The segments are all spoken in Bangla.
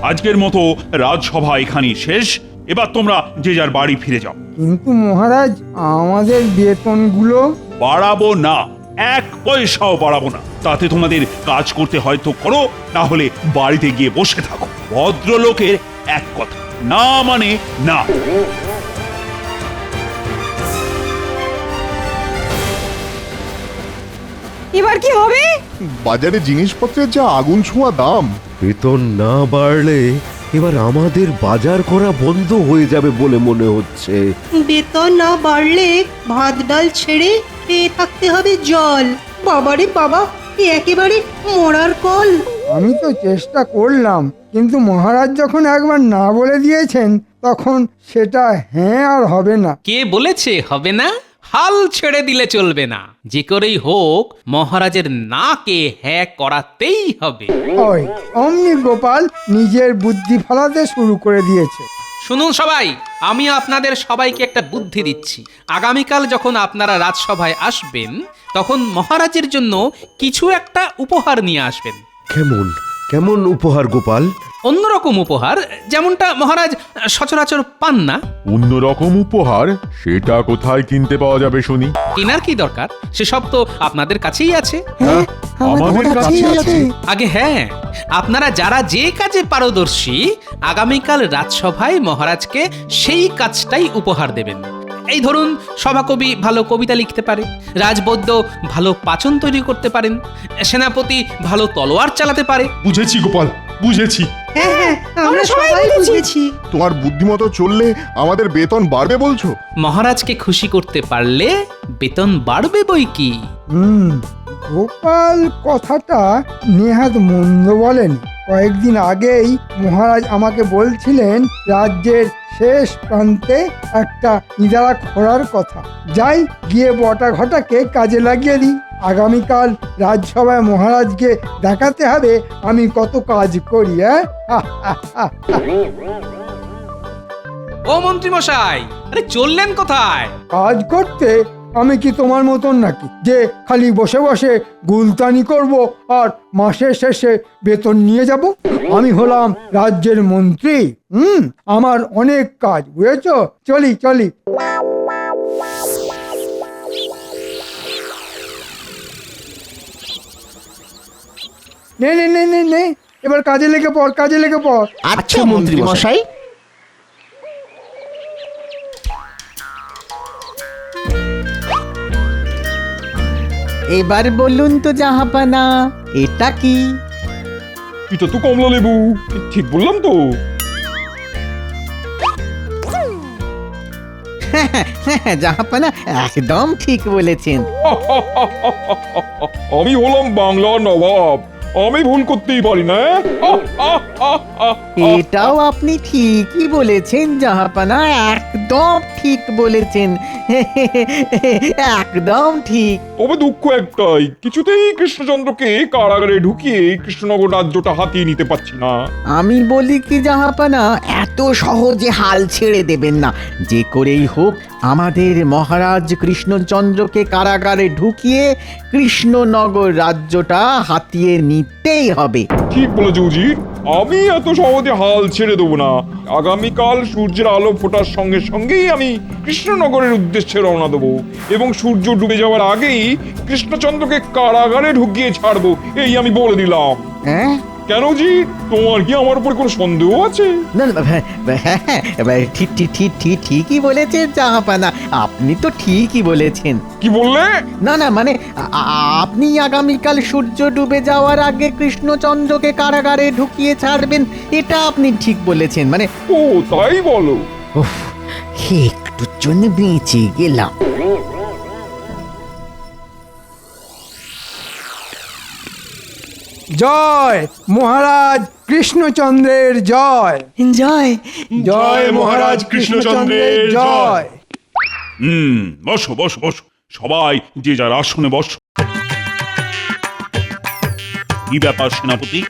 আজকের মতো রাজসভা এখানেই শেষ। এবার তোমরা যে যার বাড়ি ফিরে যাও। কিন্তু মহারাজ, আমাদের বেতনগুলো? বাড়াবো না, 1 পয়সাও বাড়াবো না। তাতে তোমাদের কাজ করতে হয়তো করো, না হলে বাড়িতে গিয়ে বসে থাকো। ভদ্রলোকের এক কথা, না মানে না। এবার কি হবে? বাজারে জিনিসপত্রের যা আগুন ছোঁয়া দাম। বেতন না বাড়লে এবার আমাদের বাজার করা বন্ধ হয়ে যাবে বলে মনে হচ্ছে। বেতন না বাড়লে ভাত ডাল ছেড়ে খেয়ে থাকতে হবে জল। বাবারে বাবা, এ একেবারে মরার কল। আমি তো চেষ্টা করলাম, কিন্তু মহারাজ যখন একবার না বলে দিয়েছেন, তখন সেটা হ্যাঁ আর হবে না। কে বলেছে হবে না? হাল ছেড়ে দিলে চলবে না। যে করেই হোক মহারাজের নাকে হ্যাঁ করাতেই হবে। ওই অমনি গোপাল নিজের বুদ্ধি ফলাতে শুরু করে দিয়েছে। শুনুন সবাই, আমি আপনাদের সবাইকে একটা বুদ্ধি দিচ্ছি। আগামীকাল যখন আপনারা রাজসভায় আসবেন, তখন মহারাজের জন্য কিছু একটা উপহার নিয়ে আসবেন। কেমন কেমন উপহার গোপাল? অন্যরকম উপহার, যেমনটা মহারাজ সচরাচর পান না। অন্যরকম উপহার? সেটা কোথায় কিনতে পাওয়া যাবে শুনি? কেনার কি দরকার? সেসব তো আপনাদের কাছেই আছে। আমাদের কাছে আছে? আগে হ্যাঁ, আপনারা যারা যে কাজে পারদর্শী, আগামীকাল রাজসভায় মহারাজকে সেই কাজটাই উপহার দেবেন। এই ধরুন, সভাকবি ভালো কবিতা লিখতে পারে, রাজবৈদ্য ভালো পাচন তৈরি করতে পারেন, সেনাপতি ভালো তলোয়ার চালাতে পারে। বুঝেছি গোপাল, বুঝেছি। হ্যাঁ হ্যাঁ, আমরা সবাই বুঝেছি। তোমার বুদ্ধিমতো চললে আমাদের বেতন বাড়বে বলছো? মহারাজকে খুশি করতে পারলে বেতন বাড়বে বই কি। গোপাল কথাটা নেহাত মন্দ বলেন। কয়েকদিন আগেই মহারাজ আমাকে বলছিলেন রাজ্যের শেষ প্রান্তে একটা ইদারা খোঁড়ার কথা। যাই গিয়ে বটা ঘটাকে কাজে লাগিয়ে দিই। আগামীকাল রাজসভায় মহারাজকে দেখাতে হবে আমি কত কাজ করি। ও মন্ত্রী মশাই, আরে চললেন কোথায়? কাজ করতে আমি কি তোমার মতন নাকি যে খালি বসে বসে গুলতানি করব আর মাসের শেষে বেতন নিয়ে যাব? আমি হলাম রাজ্যের মন্ত্রী। আমার অনেক কাজ, বুঝেছো? চলি চলি। নে নে নে নে নে, এবার কাজে লেগে পড়, কাজে লেগে পড়। আচ্ছা মন্ত্রী মশাই। এবার বলুন তো জাহাপানা, এটা কি? এটা তো কমলা লেবু, ঠিক বললাম তো? জাহাপানা একদম ঠিক বলেছেন। আমি হলাম বাংলার নবাব, আমি ভুল করতেই পারি না। এটাও আপনি ঠিকই বলেছেন জাহাপানা, একদম ঠিক বলেছেন। একদম ঠিক। তবে দুঃখ একটাই, কিছুতেই কৃষ্ণচন্দ্রকে কারাগারে ঢুকিয়ে কৃষ্ণনগর রাজ্যটা হাতিয়ে নিতে পারছি না। আমি বলি কি জাহাপানা, এত সহজে হাল ছেড়ে দেবেন না। যে করেই হোক আমাদের মহারাজ কৃষ্ণচন্দ্রকে কারাগারে ঢুকিয়ে কৃষ্ণনগর রাজ্যটা হাতিয়ে নিতেই হবে। ঠিক বলেছ উজির, আমি এত সহজে হাল ছেড়ে দেবো না। আগামীকাল সূর্যের আলো ফোটার সঙ্গে সঙ্গেই আমি কৃষ্ণনগরের উদ্দেশ্যে রওনা দেবো, এবং সূর্য ডুবে যাওয়ার আগেই কৃষ্ণচন্দ্রকে কারাগারে ঢুকিয়ে ছাড়বো, এই আমি বলে দিলাম। হ্যাঁ, কেন জি, তোমার কি আমার উপর কোনো সন্দেহ আছে? না না, ঠিকই বলেছেন জাহাপানা, আপনি তো ঠিকই বলেছেন। কি বললে? না না, মানে আপনি আগামীকাল সূর্য ডুবে যাওয়ার আগে কৃষ্ণচন্দ্রকে কারাগারে ঢুকিয়ে ছাড়বেন, এটা আপনি ঠিক বলেছেন। মানে ও তাই বলো? একটুর জন্য বেঁচে গেলাম। জয় মহারাজ কৃষ্ণচন্দ্রের জয়। জয় জয় মহারাজ কৃষ্ণচন্দ্রের জয়। বসো বসো বসো, সবাই যে যার আসনে বসো। কি ব্যাপার সেনাপতি?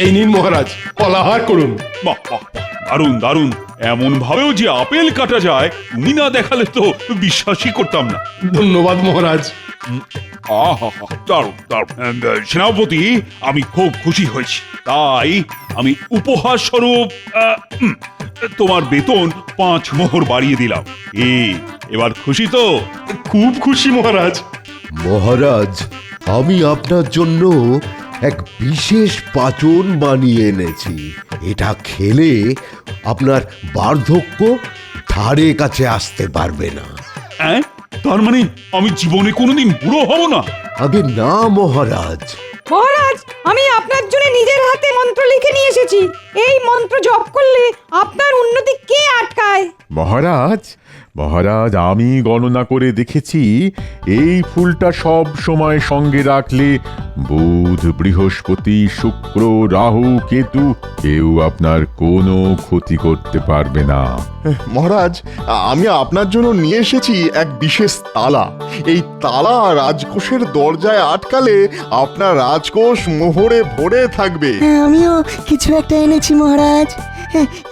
এই নিন মহারাজ, কলাহার করুন। বাহ বাহ, দারুণ দারুণ। এমন ভাবেও যে আপেল কাটা যায় তুমি না দেখালে তো বিশ্বাসই করতাম না। ধন্যবাদ মহারাজ। আহা, দারুণ দারুণ। সেনাপতি, আমি খুব খুশি হয়েছি। তাই আমি উপহার স্বরূপ তোমার বেতন 5 মোহর বাড়িয়ে দিলাম। এবার খুশি তো? খুব খুশি মহারাজ। মহারাজ, আমি আপনার জন্য এক বিশেষ পাচন বানিয়ে এনেছি। এটা খেলে আপনার বার্ধক্য ধারে কাছে আসতে পারবে না। হ্যাঁ, তার মানে আমি জীবনে কোনোদিন বুড়ো হব না? আগে না মহারাজ। মহারাজ, আমি আপনার জন্য নিজের হাতে মন্ত্র লিখে নিয়ে এসেছি। এই মন্ত্র জপ করলে আপনার উন্নতি কে আটকায়? মহারাজ, মহারাজ, আমি গণনা করে দেখেছি এই ফুলটা সব সময় সঙ্গে রাখলে বুধ, বৃহস্পতি, শুক্র, রাহু, কেতু কেউ আপনার কোনো ক্ষতি করতে পারবে না। মহারাজ, আমি আপনার জন্য নিয়ে এসেছি এক বিশেষ তালা। এই তালা রাজকোষের দরজায় আটকালে আপনার রাজকোষ মোহরে ভরে থাকবে। আমিও কিছু একটা এনেছি মহারাজ।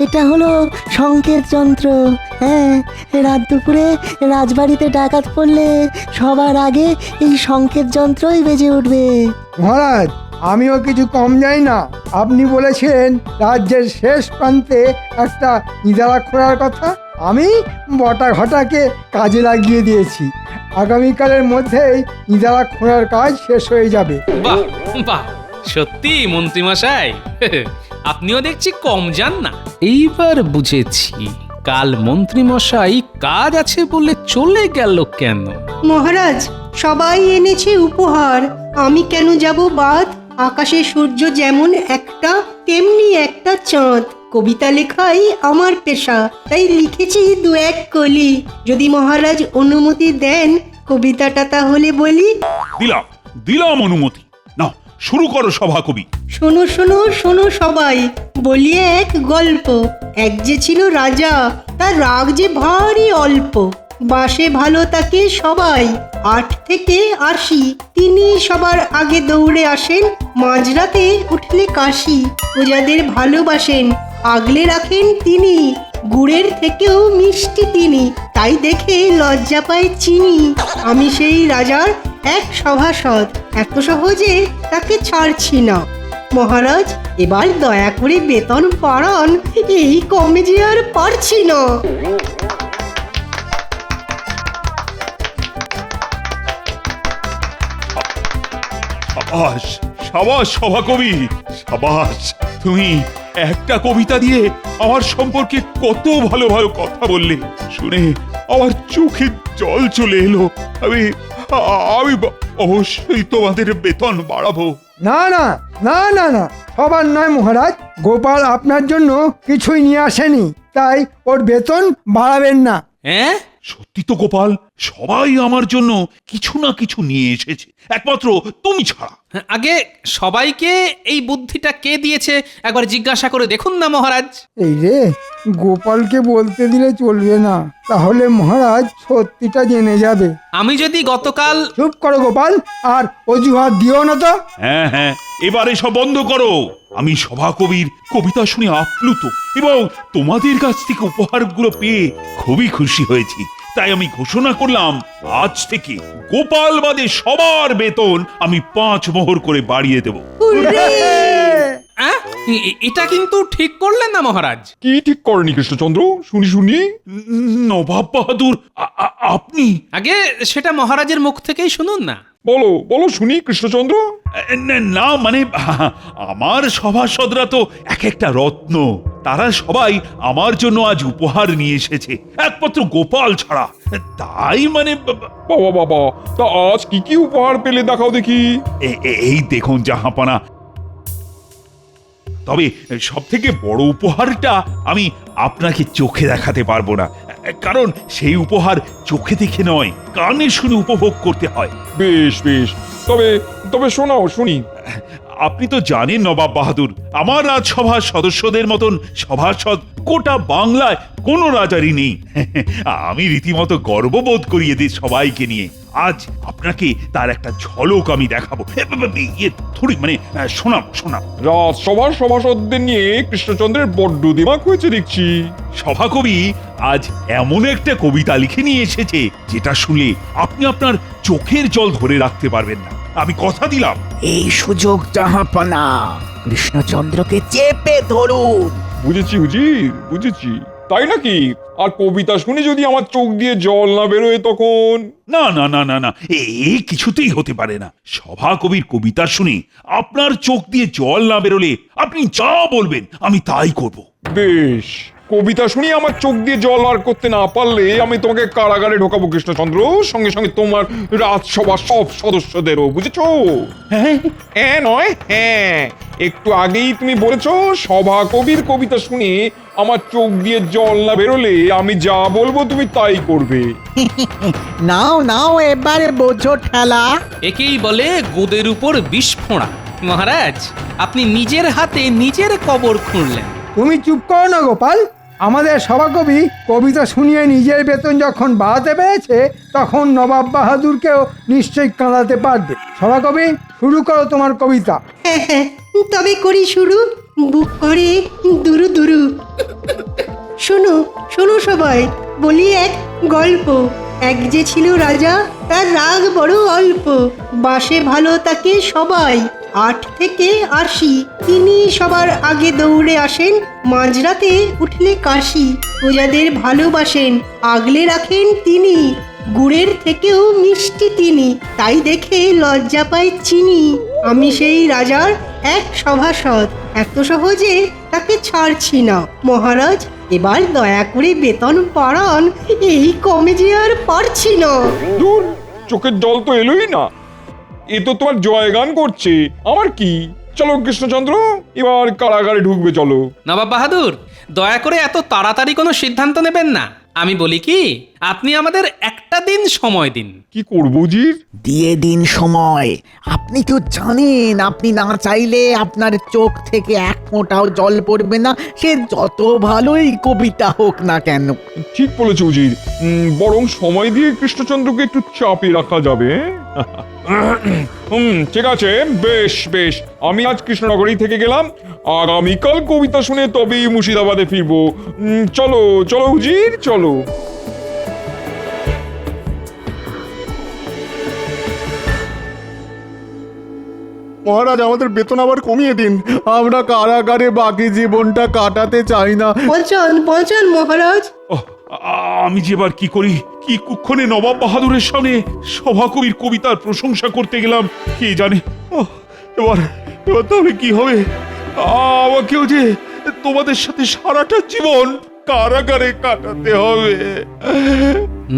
এটা হলো সংকেত যন্ত্র। হ্যাঁ, রাত দুপুরে রাজবাড়িতে ডাকাত পড়লে সবার আগে এই সংকেত যন্ত্রই বেজে উঠবে। মহারাজ, আমিও কিছু কম যাই না। আপনি বলেছেন রাজ্যের শেষ প্রান্তে একটা ইদারা খোঁড়ার কথা। আমি বটা ঘটাকে কাজে লাগিয়ে দিয়েছি। আগামীকালের মধ্যেই ইদারা খোঁড়ার কাজ শেষ হয়ে যাবে। বাহ বাহ, সত্যি মন্ত্রীমশাই, আপনিও দেখছি কম যান না। এইবার বুঝেছি কাল মন্ত্রীমশাই কাজ আছে বলে চলে গেল কেন। মহারাজ, সবাই এনেছে উপহার, আমি কেন যাব বাদ? আকাশে সূর্য যেমন একটা, তেমনি একটা চাঁদ। কবিতা লেখাই আমার পেশা, তাই লিখেছি 2-1 কলি। যদি মহারাজ অনুমতি দেন কবিতাটা তাহলে বলি। দিলাম দিলাম অনুমতি। না, শুরু করো সভাকবি। শোনো শোনো শোনো সবাই, বলি এক গল্প। এক যে ছিল রাজা, তার রাগ যে ভারী অল্প। বাসে ভালো তাকে সবাই, 8 থেকে 80। তিনি সবার আগে দৌড়ে আসেন, মাঝরাতে উঠলে কাশি। প্রজাদের ভালোবাসেন, আগলে রাখেন তিনি। গুড়ের থেকেও মিষ্টি তিনি, তাই দেখে লজ্জা পায় চিনি। আমি সেই রাজার এক সভাসদ, এত সহজে তাকে ছাড়ছি না। মহারাজ, এবার দয়া করে বেতন বাড়ান, এই কমে যে আর পারছি না। সাবাস সাবাস সভাকবি, সাবাস। তুমি একটা কবিতা দিয়ে আমার সম্পর্কে কত ভালো ভালো কথা বললে, শুনে আমার চোখে জল চলে এলো। আমি আমি অবশ্যই তোমাদের বেতন বাড়াবো। না না না না না, সবার নয় মহারাজ। গোপাল আপনার জন্য কিছুই নিয়ে আসেনি, তাই ওর বেতন বাড়াবেন না। হ্যাঁ, সত্যি তো গোপাল, সবাই আমার জন্য কিছু না কিছু নিয়ে এসেছে, একমাত্র তুমি ছাড়া। আগে সবাইকে এই বুদ্ধিটা কে দিয়েছে একবার জিজ্ঞাসা করে দেখুন না মহারাজ। এই রে, গোপালকে বলতে দিলে চলবে না, তাহলে মহারাজ সত্যিটা জেনে যাবে। আমি যদি গতকাল... চুপ করো গোপাল, আর অজুহাত দিও না তো। হ্যাঁ হ্যাঁ, এবারে সব বন্ধ করো। আমি সভাকবির কবিতা শুনে আপ্লুত এবং তোমাদের কাছ থেকে উপহারগুলো পেয়ে খুবই খুশি হয়েছি। তাই আমি ঘোষণা করলাম, আজ থেকে গোপাল বাদে সবার বেতন আমি 5 মোহর করে বাড়িয়ে দেব। এটা কিন্তু ঠিক করলেন না মহারাজ। কি ঠিক করেনি কৃষ্ণচন্দ্র? শুনি শুনি। নবাব বাহাদুর, আপনি? আগে সেটা মহারাজের মুখ থেকেই শুনুন না। বলো বলো শুনি কৃষ্ণচন্দ্র। না মানে, আমার সভাসদরা তো এক একটা রত্ন। তারা সবাই আমার জন্য আজ উপহার নিয়ে এসেছে, একমাত্র গোপাল ছাড়া। তাই মানে... বাবা বাবা, তা আজ কি কি উপহার পেলে দেখাও দেখি। এই দেখুন জাহাপানা। তবে সব থেকে বড় উপহারটা আমি আপনাকে চোখে দেখাতে পারবো না, কারণ সেই উপহার চোখে দেখে নয়, কানে শুনে উপভোগ করতে হয়। বেশ বেশ, তবে তবে শোনাও শুনি। আপনি তো জানেন নবাব বাহাদুর, আমার রাজসভার সদস্যদের মতন সভাসদ গোটা বাংলায় কোনো রাজারই নেই। আমি রীতিমতো গর্ববোধ করিয়ে দিই সবাইকে নিয়ে। আজ আপনাকে তার একটা ঝলক আমি দেখাবো। শোনাম। রাজসভার সভাসদদের নিয়ে কৃষ্ণচন্দ্রের বড্ড দিমাগ হয়েছে দেখছি। সভাকবি আজ এমন একটা কবিতা লিখে নিয়ে এসেছে যেটা শুনলে আপনি আপনার চোখের জল ধরে রাখতে পারবেন না, আমি কথা দিলাম। এই সুযোগ জাহাপনা কৃষ্ণচন্দ্রকে চেপে ধরুন। বুঝেছি হুজির, বুঝেছি। তাই নাকি? আর কবিতা শুনে যদি আমার চোখ দিয়ে জল না বেরোয় তখন? না না না না না, এই কিছুতেই হতে পারে না। সভা কবির কবিতা শুনে আপনার চোখ দিয়ে জল না বেরোলে আপনি যা বলবেন আমি তাই করব। বেশ, কবিতা শুনি আমার চোখ দিয়ে জল বার করতে না পারলে আমি তোমাকে কারাগারে ঢোকাবো কৃষ্ণচন্দ্র, সঙ্গে সঙ্গে তোমার রাজসভার সব সদস্যদেরও। বুঝেছো? হ্যাঁ নয় হ্যাঁ, একটু আগেই তুমি বলেছো সভা কবির কবিতা শুনে আমার চোখ দিয়ে জল না বেরোলে আমি যা বলবো তুমি তাই করবে। নাও নাও এবারে বোঝো ঠেলা। একেই বলে গোদের উপর বিষ ফোঁড়া। মহারাজ, আপনি নিজের হাতে নিজের কবর খুঁড়লেন। তুমি চুপ করো না গোপাল। আমাদের সভাকবি কবিতা শুনিয়ে নিজের বেতন যখন বাড়াতে পেরেছে তখন নবাব বাহাদুরকেও নিশ্চয়ই কাঁদাতে পারবে। সভাকবি, শুরু করো তোমার কবিতা। হ্যাঁ হ্যাঁ, তবে করি শুরু। বুক করে দুরু দুরু। শোনো শোনো সবাই, বলি এক গল্প। এক যে ছিল রাজা, তার রাগ বড় অল্প। বাসে ভালো তাকে সবাই, 8 থেকে 80। তিনি সবার আগে দৌড়ে আসেন, মাঝরাতে উঠলে কাশি। প্রজাদের ভালোবাসেন, আগলে রাখেন তিনি। গুড়ের থেকেও মিষ্টি তিনি, তাই দেখে লজ্জা পায় চিনি। আমি সেই রাজার এক সভাসদ, এত সহজে তাকে ছাড়ছি না। মহারাজ, এবার দয়া করে বেতন বাড়ান, এই কমে যে আর পারছি না। দূর, চোখের জল তো এলোই না। এ তো তোমার জয়গান করছে, আমার কি? চলো কৃষ্ণচন্দ্র, এবার কারাগারে ঢুকবে চলো। নবাব বাহাদুর, দয়া করে এত তাড়াতাড়ি কোনো সিদ্ধান্ত নেবেন না। আমি বলি কি, আপনি আমাদের একটা দিন সময় দিন। কি করবো জির? দিয়ে দিন সময়। আপনি তো জানেন আপনি না চাইলে আপনার চোখ থেকে এক ফোঁটাও জল পড়বে না, সে যত ভালোই কবিতা হোক না কেন। ঠিক বলেছ উজির, বরং সময় দিয়ে কৃষ্ণচন্দ্রকে একটু চাপে রাখা যাবে। ঠিক আছে, বেশ বেশ, আমি আজ কৃষ্ণনগরী থেকে গেলাম। আগামীকাল কবিতা শুনে তবেই মুর্শিদাবাদে ফিরবো। চলো চলো উজির, চলো। মহারাজ, আমাদের বেতন আবার কমিয়ে দিন। আমরা কারাগারে বাকি জীবনটা কাটাতে চাই না। পঞ্চান পঞ্চান মহারাজ। ওহ, আমি যে এবার কি করি? কি কুক্ষণে নবাব বাহাদুরের সামনে সভাকবির কবিতার প্রশংসা করতে গেলাম কে জানে। ওহ, এবার এবার তবে কি হবে? আমাকেও যে তোমাদের সাথে সারাটা জীবন কারাগারে কাটাতে হবে।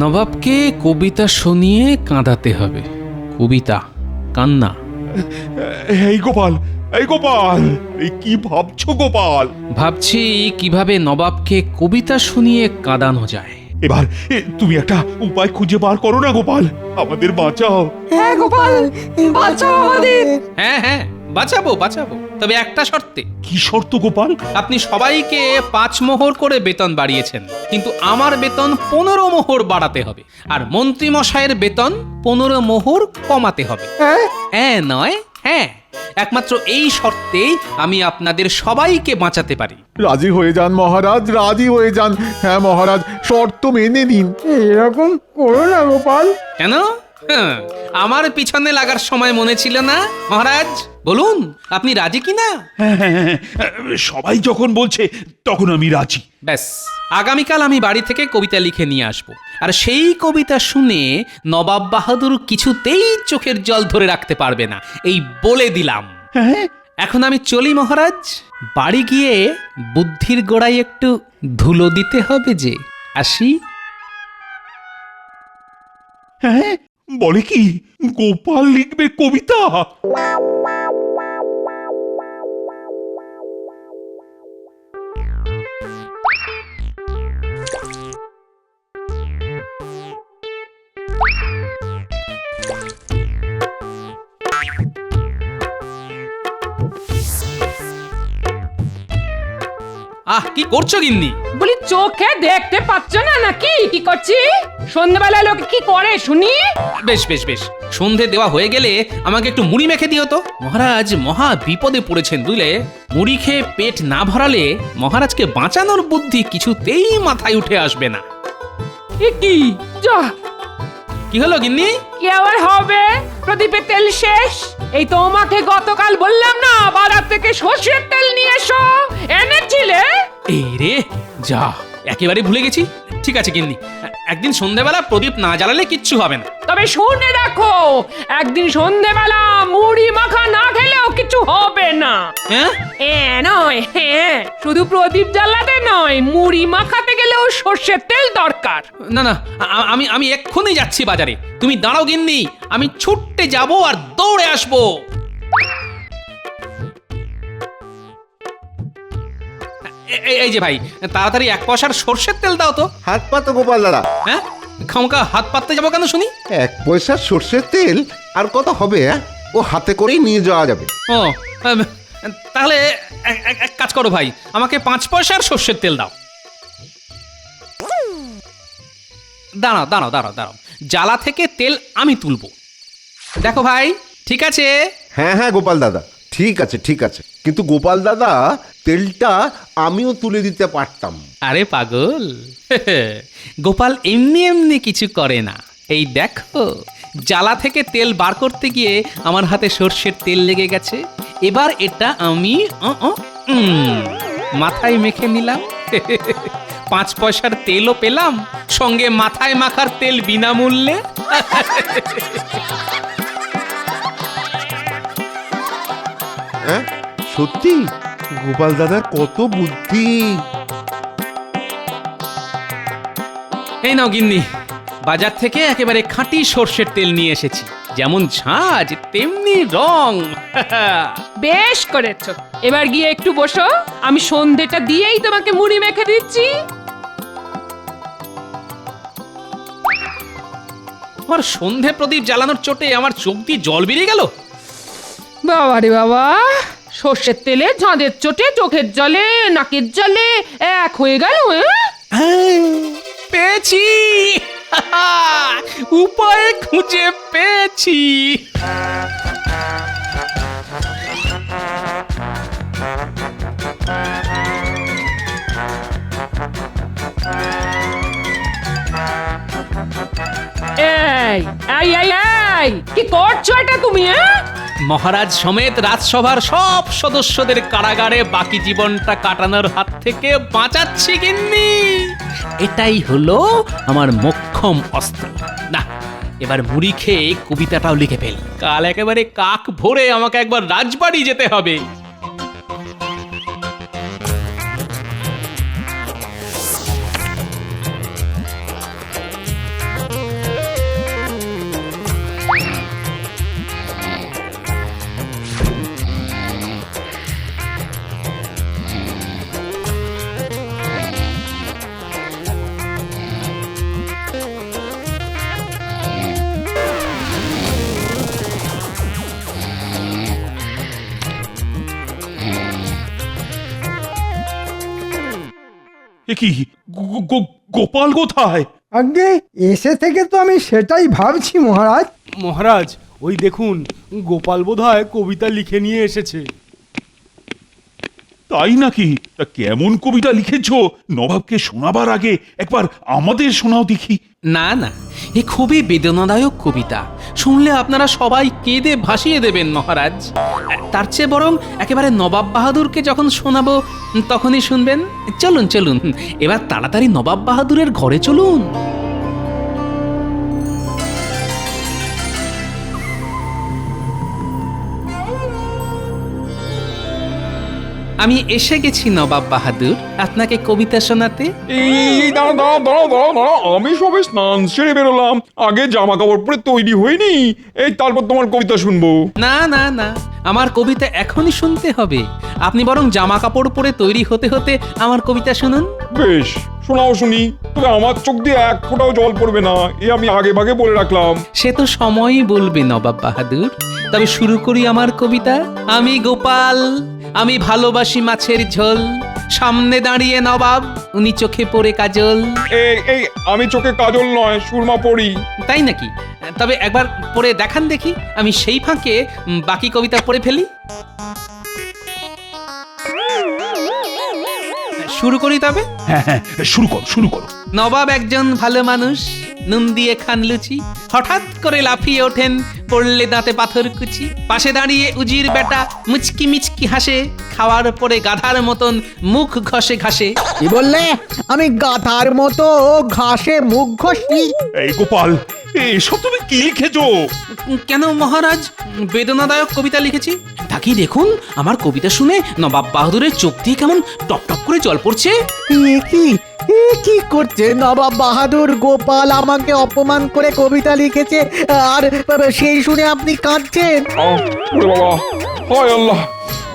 নবাবকে কবিতা শুনিয়ে কাঁদাতে হবে। কবিতা, কান্না। এই গোপাল, এই গোপাল, এই কি ভাবছো গোপাল? ভাবছি কিভাবে নবাবকে কবিতা শুনিয়ে কাঁদানো যায়। এবার তুমি একটা উপায় খুঁজে বার করো না গোপাল, আমাদের বাঁচাও। হ্যাঁ গোপাল, বাঁচাও আমাদের। হ্যাঁ হ্যাঁ, বাঁচাবো বাঁচাবো, তবে একটা শর্তে। কি শর্ত গোপাল? আপনি সবাইকে 5 মোহর করে বেতন বাড়িয়েছেন, কিন্তু আমার বেতন 15 মোহর বাড়াতে হবে, আর মন্ত্রী মশাইয়ের বেতন 15 মোহর কমাতে হবে। হ্যাঁ নয় হ্যাঁ, একমাত্র এই শর্তেই আমি আপনাদের সবাইকে বাঁচাতে পারি। রাজি হয়ে যান মহারাজ, রাজি হয়ে যান। হ্যাঁ মহারাজ, শর্ত মেনে নিন। এরকম করো না গোপাল। কেন? আমার পিছনে লাগার সময় মনে ছিল না? মহারাজ বলুন, আপনি রাজি কিনা? সবাই যখন বলছে তখন আমি রাজি। ব্যাস, আগামীকাল আমি বাড়ি থেকে কবিতা লিখে নিয়ে আসব, আর সেই কবিতা শুনে নবাব বাহাদুর কিছুতেই চোখের জল ধরে রাখতে পারবে না, এই বলে দিলাম। এখন আমি চলি মহারাজ, বাড়ি গিয়ে বুদ্ধির গোড়ায় একটু ধুলো দিতে হবে যে। আসি। হ্যাঁ, বলে কি গোপাল লিখবে কবিতা? আহ, কি করছো গিন্নি? বলি চোখে দেখতে পাচ্ছ না নাকি কি করছি? সন্ধ্যাবেলা লোকে কি করে শুনি? বেশ বেশ বেশ, সন্ধে দেওয়া হয়ে গেলে আমাকে একটু মুড়ি মেখে দিও তো। মহারাজ মহা বিপদে পড়েছেন বুঝলে। মুড়ি খেয়ে পেট না ভরালে মহারাজকে বাঁচানোর বুদ্ধি কিছুতেই মাথায় উঠে আসবে না। এ কি? যা, কি হলো গিন্নি? কি আবার হবে? প্রদীপের তেল শেষ। এই তোমাকে গতকাল বললাম না বাজার থেকে সর্ষের তেল নিয়ে এসো, এনেছিলে? এই রে যা, একেবারে ভুলে গেছি। ঠিক আছে গিন্নি, একদিন সন্ধ্যেবেলা প্রদীপ না জ্বালালে কিচ্ছু হবে না। তবে শুনে রাখো, একদিন সন্ধেবেলা মুড়ি মাখা না খেলেও কিছু হবে না। হ্যাঁ নয়, হ্যাঁ, শুধু প্রদীপ জ্বালাতে নয়, মুড়ি মাখাতে গেলেও সর্ষের তেল দরকার। না না, আমি এক্ষুনি যাচ্ছি বাজারে। তুমি দাঁড়াও গিন্নি, আমি ছুটতে যাব আর দৌড়ে আসবো। এই যে ভাই, তাড়াতাড়ি 1 পয়সার সর্ষের তেল দাও তো। হাত পাতো গোপাল দাদা। হ্যাঁ, খামকা হাত পাততে যাবো কেন শুনি? 1 পয়সার সর্ষের তেল আর কত হবে? ও হাতে করেই নিয়ে যাওয়া যাবে। ও, তাহলে এক কাজ করো ভাই, আমাকে 5 পয়সার সর্ষের তেল দাও। দাঁড়াও দাঁড়াও দাঁড়াও দাঁড়াও, জ্বালা থেকে তেল আমি তুলবো। দেখো ভাই, ঠিক আছে? হ্যাঁ হ্যাঁ গোপাল দাদা, ঠিক আছে ঠিক আছে, কিন্তু গোপাল দাদা তেলটা আমিও তুলে দিতে পারতাম। আরে পাগল, গোপাল এমনি এমনি কিছু করে না। এই দেখো, জ্বালা থেকে তেল বার করতে গিয়ে আমার হাতে সর্ষের তেল লেগে গেছে। এবার এটা আমি মাথায় মেখে নিলাম। 5 পয়সার তেলও পেলাম, সঙ্গে মাথায় মাখার তেল বিনামূল্যে। হ্যাঁ সত্যি, গোপাল দাদার কত বুদ্ধি। এই নাও গিন্নি, বাজার থেকে একেবারে খাঁটি সর্ষের তেল নিয়ে এসেছি। যেমন ঝাঁজ তেমনি রং। বেশ করেছো, এবার গিয়ে একটু বসো, আমি সন্ধেটা দিয়েই তোমাকে মুড়ি মেখে দিচ্ছি। আমার সন্ধে প্রদীপ জ্বালানোর চোটে আমার চোখ দিয়ে জল বেরিয়ে গেল। বাবা রে বাবা, সর্ষের তেলে ঝাঁদের চোটে চোখের জলে নাকের জলে এক হয়ে গেল। পেয়েছি, উপায় খুঁজে পেয়েছি। এই এই এই এই, কি করছো এটা তুমি? মহারাজ সমেত রাজসভার সব সদস্যদের কারাগারে বাকি জীবনটা কাটানোর হাত থেকে বাঁচাচ্ছি গিন্নি। এটাই হলো আমার মোক্ষম অস্ত্র। না, এবার মুড়ি খেয়ে কবিতাটাও লিখে ফেল। কাল একেবারে কাক ভোরে আমাকে একবার রাজবাড়ি যেতে হবে। এ কি, গোপাল কোথায়? আগে এসে থেকে তো আমি সেটাই ভাবছি মহারাজ। মহারাজ, ওই দেখুন, গোপাল বোধহয় কবিতা লিখে নিয়ে এসেছে। তাই নাকি? তা কেমন কবিতা লিখেছো? নবাবকে শোনাবার আগে একবার আমাদের শোনাও দেখি। না না, এ খুবই বেদনাদায়ক কবিতা। শুনলে আপনারা সবাই কেঁদে ভাসিয়ে দেবেন মহারাজ। তার চেয়ে বরং একেবারে নবাব বাহাদুরকে যখন শোনাবো তখনই শুনবেন। চলুন চলুন, এবার তাড়াতাড়ি নবাব বাহাদুরের ঘরে চলুন। আমি এসে গেছি নবাব বাহাদুর, আপনাকে কবিতা শোনাতে। এই দাঁড়া দাঁড়া দাঁড়া দাঁড়া দাঁড়া, আমি সবে স্নান সেরে বেরোলাম, আগে জামা কাপড় পরে তৈরি হইনি, এই তারপর তোমার কবিতা শুনবো। না না না, আমার কবিতা এখনই শুনতে হবে। আপনি বরং জামা কাপড় পরে তৈরি হতে হতে আমার কবিতা শুনুন। বেশ, শোনাও শুনি, তবে আমার চোখ দিয়ে এক ফোঁটাও জল পড়বে না, এ আমি আগে ভাগে বলে রাখলাম। সে তো সময়ই বলবে নবাব বাহাদুর। তবে শুরু করি আমার কবিতা। আমি গোপাল, আমি ভালোবাসি মাছের ঝোল, সামনে দাঁড়িয়ে নবাব, উনি চোখে পড়ে কাজল। এই আমি চোখে কাজল নয়, সুরমা পড়ি। তাই নাকি? তবে একবার পড়ে দেখান দেখি, আমি সেই ফাঁকে বাকি কবিতা পড়ে ফেলি। শুরু করি তবে। হ্যাঁ হ্যাঁ, শুরু করো শুরু করো। নবাব একজন ভালো মানুষ, নুন দিয়ে খান লুচি হঠাৎ করে লাফিয়ে ওঠেন পড়লে দাঁতে পাথর কুচি পাশে দাঁড়িয়ে উজির বেটা মুচকি মিচকি হাসে খাওয়ার পরে গাধার মতন মুখ ঘষে ঘাসে। কি বললে? আমি গাধার মতো ঘাসে মুখ ঘষি? এই গোপাল, এসব তুমি কি লিখেছো? কেন মহারাজ, বেদনাদায়ক কবিতা লিখেছি। তাকি দেখুন, আমার কবিতা শুনে নবাব বাহাদুরের চোখ দিয়ে কেমন টপ টপ করে জল পড়ছে। এ কি করছে নবাব বাহাদুর? গোপাল আমাকে অপমান করে কবিতা লিখেছে আর সেই শুনে আপনি কাঁদছেন? ওরে বাবা, হায় আল্লাহ,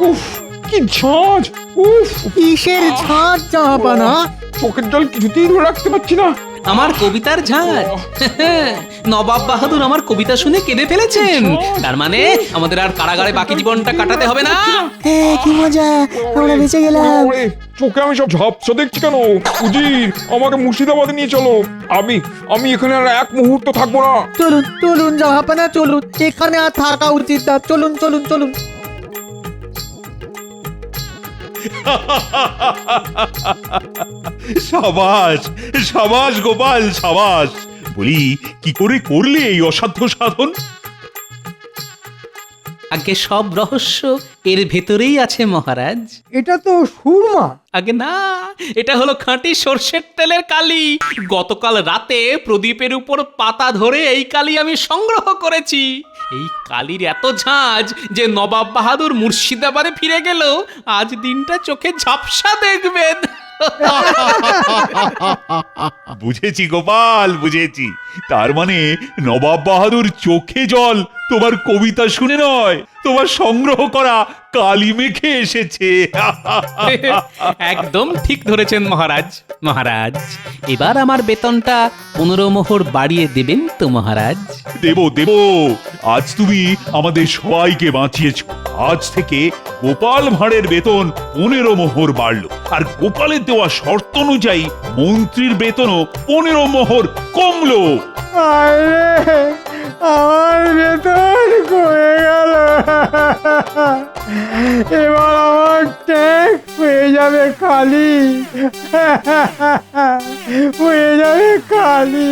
উফ কি ঝাঁজ, উফ কিসের ঝাঁজ জাহাপানা? চোখের জল কিছুতেই ধরে রাখতে পারছি না। আমার কবিতার ঝাঁজ। নবাব বাহাদুর আমার কবিতা শুনে কেঁদে ফেলেছেন। তার মানে আমাদের আর কারাগারে বাকি জীবনটা কাটাতে হবে না। কি মজা, আমরা বেঁচে গেলাম। ওরে, চোখে আমি সব ঝাপসা দেখছি কেন? উজির, আমাকে মুর্শিদাবাদে নিয়ে চলো। আমি এখানে আর এক মুহূর্ত থাকবো না। চলুন চলুন জাহাপানা, চলুন, এখানে আর থাকা উচিত না। চলুন চলুন চলুন। সাবাস সাবাস গোপাল, সাবাস। বলি, কি করে করলে এই অসাধ্য সাধন? আগে সব রহস্য এর ভেতরেই আছে মহারাজ। এটা তো সুরমা। আগে না, এটা হলো খাঁটি সর্ষের তেলের কালি। গতকাল রাতে প্রদীপের উপর পাতা ধরে এই কালি আমি সংগ্রহ করেছি। এই কালির এত ঝাঁজ যে নবাব বাহাদুর মুর্শিদাবাদে ফিরে গেল আজ দিনটা চোখে ঝাপসা দেখবেন। বুঝেছি গোপাল, বুঝেছি। তার মানে নবাব বাহাদুর চোখে জল তোমার কবিতা শুনে নয়, তোমার সংগ্রহ করা কালি মেখে এসেছে। একদম ঠিক ধরেছেন মহারাজ। মহারাজ, এবার আমার বেতনটা 15 মোহর বাড়িয়ে দেবেন তো মহারাজ? দেব দেব। আজ তুমি আমাদের সবাইকে বাঁচিয়েছো। আজ থেকে গোপাল ভাঁড়ের বেতন 15 মোহর বাড়লো, আর গোপালের দেওয়া শর্ত অনুযায়ী মন্ত্রীর বেতনও 15 মোহর কমলো। আমার বেতন কমে গেল। এবার আমার ট্যাক্স হয়ে যাবে খালি, হয়ে যাবে খালি।